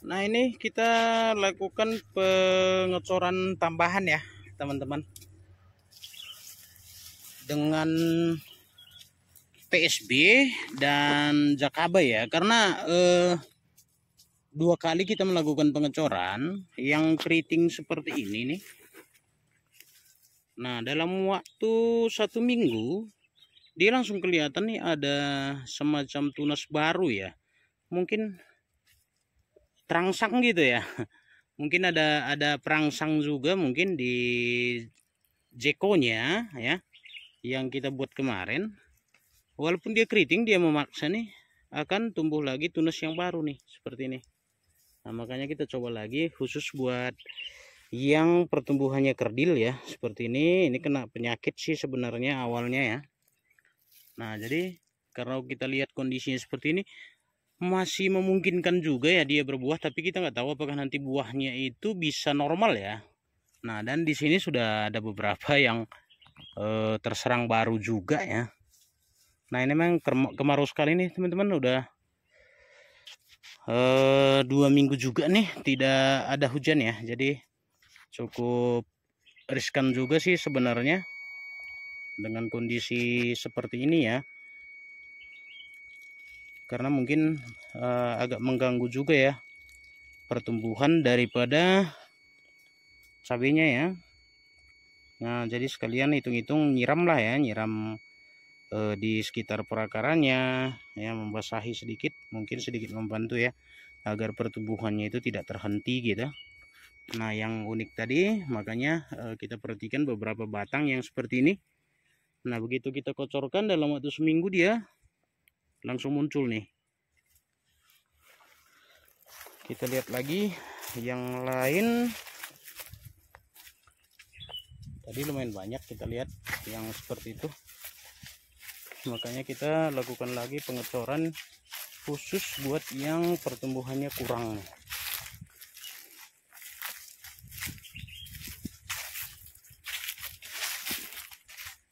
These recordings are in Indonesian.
Nah, ini kita lakukan pengecoran tambahan ya, teman-teman. Dengan PSB dan Jakaba ya. Karena 2 kali kita melakukan pengecoran yang keriting seperti ini nih. Nah, dalam waktu 1 minggu dia langsung kelihatan nih ada semacam tunas baru ya. Mungkin terangsang gitu ya. Mungkin ada perangsang juga mungkin di jekonya ya yang kita buat kemarin. Walaupun dia keriting, dia memaksa nih akan tumbuh lagi tunas yang baru nih seperti ini. Nah, makanya kita coba lagi khusus buat yang pertumbuhannya kerdil ya seperti ini. Ini kena penyakit sih sebenarnya awalnya ya. Nah, jadi karena kita lihat kondisinya seperti ini, masih memungkinkan juga ya dia berbuah, tapi kita nggak tahu apakah nanti buahnya itu bisa normal ya. Nah, dan di sini sudah ada beberapa yang terserang baru juga ya. Nah, ini memang kemarau sekali nih teman-teman, udah 2 minggu juga nih tidak ada hujan ya, jadi cukup riskan juga sih sebenarnya dengan kondisi seperti ini ya, karena mungkin agak mengganggu juga ya pertumbuhan daripada cabenya ya. Nah, jadi sekalian hitung-hitung nyiram lah ya, nyiram di sekitar perakarannya ya, membasahi sedikit, mungkin sedikit membantu ya agar pertumbuhannya itu tidak terhenti gitu. Nah, yang unik tadi makanya kita perhatikan beberapa batang yang seperti ini. Nah, begitu kita kocorkan dalam waktu seminggu dia langsung muncul nih. Kita lihat lagi yang lain. Tadi lumayan banyak kita lihat yang seperti itu. Makanya kita lakukan lagi pengecoran khusus buat yang pertumbuhannya kurang.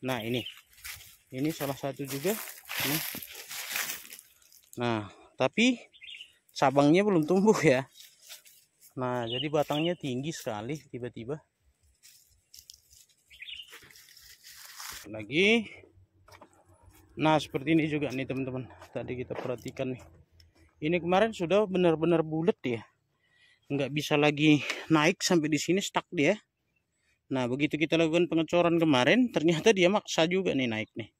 Nah, ini salah satu juga nih. Nah, tapi cabangnya belum tumbuh ya. Nah, jadi batangnya tinggi sekali tiba-tiba. Lagi. Nah, seperti ini juga nih teman-teman. Tadi kita perhatikan nih. Ini kemarin sudah benar-benar bulat ya. Nggak bisa lagi naik sampai di sini, stuck dia. Nah, begitu kita lakukan pengecoran kemarin, ternyata dia maksa juga nih naik nih.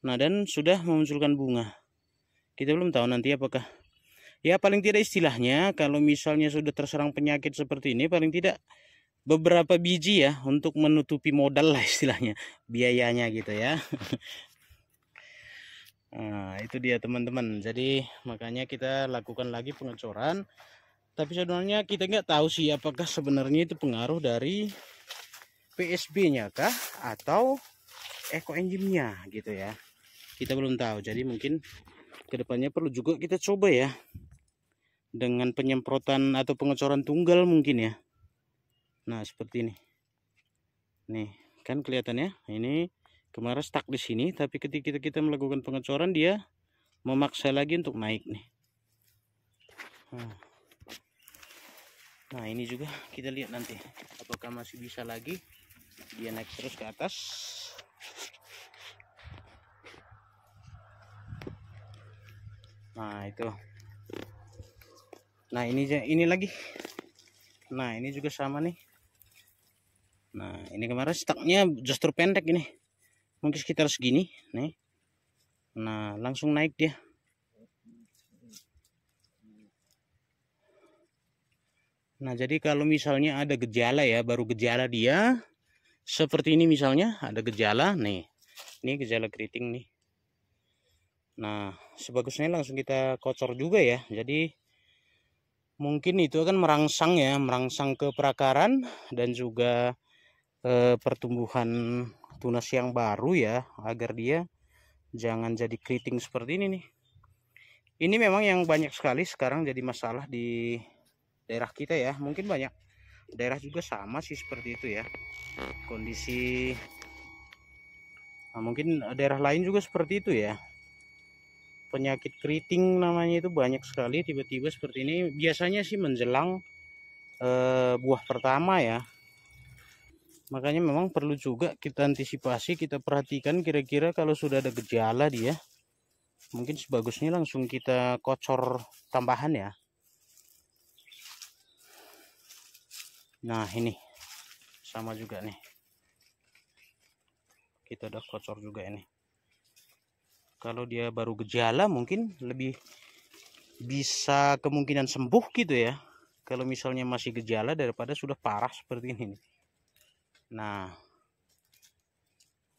Nah, dan sudah memunculkan bunga. Kita belum tahu nanti apakah, ya paling tidak istilahnya kalau misalnya sudah terserang penyakit seperti ini, paling tidak beberapa biji ya untuk menutupi modal lah istilahnya, biayanya gitu ya. Nah, itu dia teman-teman. Jadi makanya kita lakukan lagi pengecoran. Tapi sebenarnya kita nggak tahu sih apakah sebenarnya itu pengaruh dari PSB-nya kah atau ekoenzimnya gitu ya. Kita belum tahu. Jadi mungkin kedepannya perlu juga kita coba ya dengan penyemprotan atau pengecoran tunggal mungkin ya. Nah, seperti ini. Nih, kan kelihatannya ini kemarin stuck di sini, tapi ketika kita melakukan pengecoran dia memaksa lagi untuk naik nih. Nah, ini juga kita lihat nanti apakah masih bisa lagi dia naik terus ke atas. Nah, itu. Nah, ini lagi. Nah, ini juga sama nih. Nah, ini kemarin stucknya justru pendek ini. Mungkin sekitar segini nih. Nah, langsung naik dia. Nah, jadi kalau misalnya ada gejala ya, baru gejala dia seperti ini misalnya, ada gejala nih. Ini gejala keriting nih. Nah, sebagusnya langsung kita kocor juga ya. Jadi mungkin itu akan merangsang ya, merangsang ke perakaran dan juga pertumbuhan tunas yang baru ya, agar dia jangan jadi keriting seperti ini nih. Ini memang yang banyak sekali sekarang jadi masalah di daerah kita ya. Mungkin banyak daerah juga sama sih seperti itu ya kondisi. Nah, mungkin daerah lain juga seperti itu ya. penyakit keriting namanya itu banyak sekali tiba-tiba seperti ini. Biasanya sih menjelang buah pertama ya. Makanya memang perlu juga kita antisipasi, kita perhatikan kira-kira kalau sudah ada gejala dia. Mungkin sebagusnya langsung kita kocor tambahan ya. Nah ini sama juga nih, kita udah kocor juga ini. Kalau dia baru gejala mungkin lebih bisa kemungkinan sembuh gitu ya, kalau misalnya masih gejala daripada sudah parah seperti ini nih. Nah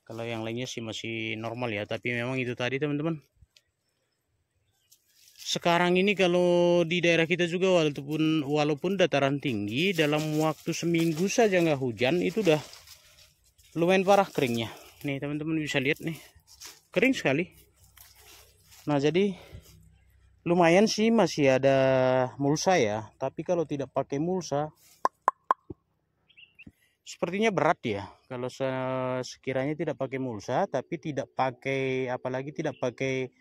kalau yang lainnya sih masih normal ya, tapi memang itu tadi teman-teman, sekarang ini kalau di daerah kita juga walaupun dataran tinggi, dalam waktu seminggu saja nggak hujan itu udah lumayan parah keringnya. Nih teman-teman bisa lihat nih, kering sekali. Nah jadi lumayan sih masih ada mulsa ya, tapi kalau tidak pakai mulsa sepertinya berat ya. Kalau sekiranya tidak pakai mulsa, tapi tidak pakai, apalagi tidak pakai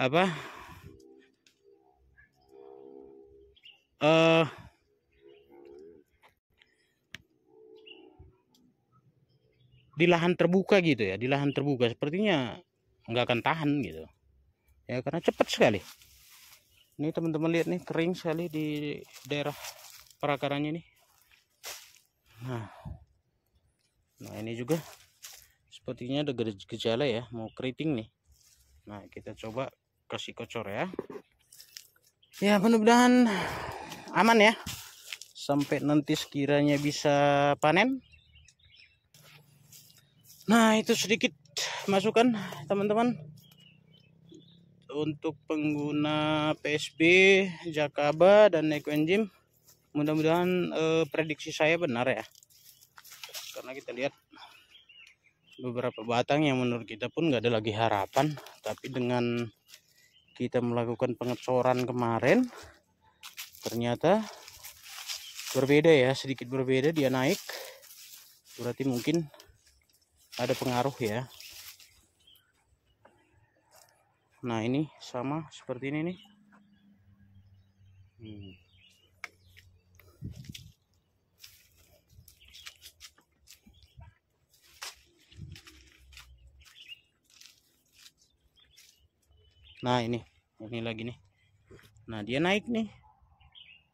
apa, di lahan terbuka gitu ya, di lahan terbuka sepertinya nggak akan tahan gitu ya, karena cepat sekali. Ini teman-teman lihat nih, kering sekali di daerah perakarannya nih. Nah ini juga sepertinya ada gejala ya, mau keriting nih. Nah kita coba kasih kocor ya. Ya mudah-mudahan aman ya, sampai nanti sekiranya bisa panen. Nah itu sedikit masukan teman-teman untuk pengguna PSB, Jakaba dan Ecoenzym. Mudah-mudahan prediksi saya benar ya, karena kita lihat beberapa batang yang menurut kita pun nggak ada lagi harapan, tapi dengan kita melakukan pengecoran kemarin ternyata berbeda ya, sedikit berbeda, dia naik, berarti mungkin ada pengaruh ya. Nah ini sama seperti ini nih. Nah ini lagi nih. Nah dia naik nih,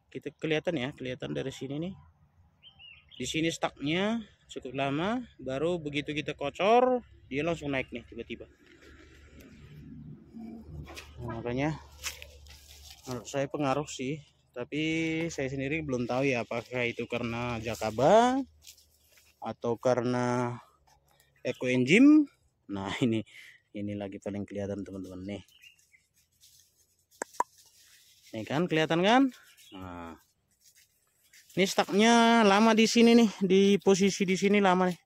kita kelihatan ya, kelihatan dari sini nih. Di sini stucknya cukup lama, baru begitu kita kocor dia langsung naik nih tiba-tiba. Nah, makanya menurut saya pengaruh sih, tapi saya sendiri belum tahu ya apakah itu karena Jakaba atau karena Ecoenzym. Nah ini lagi paling kelihatan teman-teman nih. Nih kan kelihatan kan? Nah ini stucknya lama di sini nih, di posisi di sini lama nih.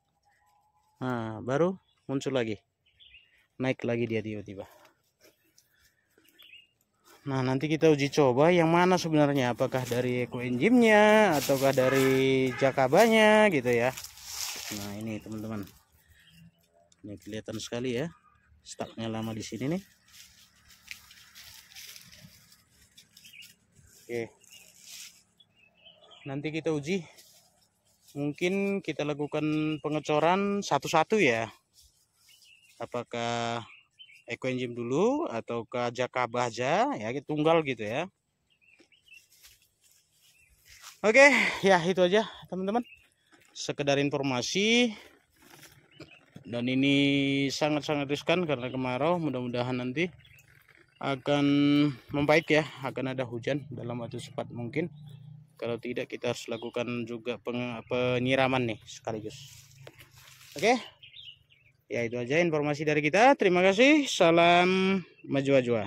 Nah baru muncul lagi, naik lagi dia tiba-tiba. Nah nanti kita uji coba yang mana sebenarnya, apakah dari Ecoenzymnya ataukah dari Jakabanya gitu ya. Nah ini teman-teman, ini kelihatan sekali ya, stucknya lama di sini nih. Oke, nanti kita uji, mungkin kita lakukan pengecoran satu-satu ya, apakah Ecoenzym dulu atau ke Jakaba aja ya, tunggal gitu ya. Oke ya, itu aja teman-teman, sekedar informasi. Dan ini sangat-sangat riskan karena kemarau. Mudah-mudahan nanti akan membaik ya, akan ada hujan dalam waktu cepat mungkin. Kalau tidak kita harus lakukan juga penyiraman nih sekaligus. Oke ya, itu aja informasi dari kita. Terima kasih, salam maju-maju.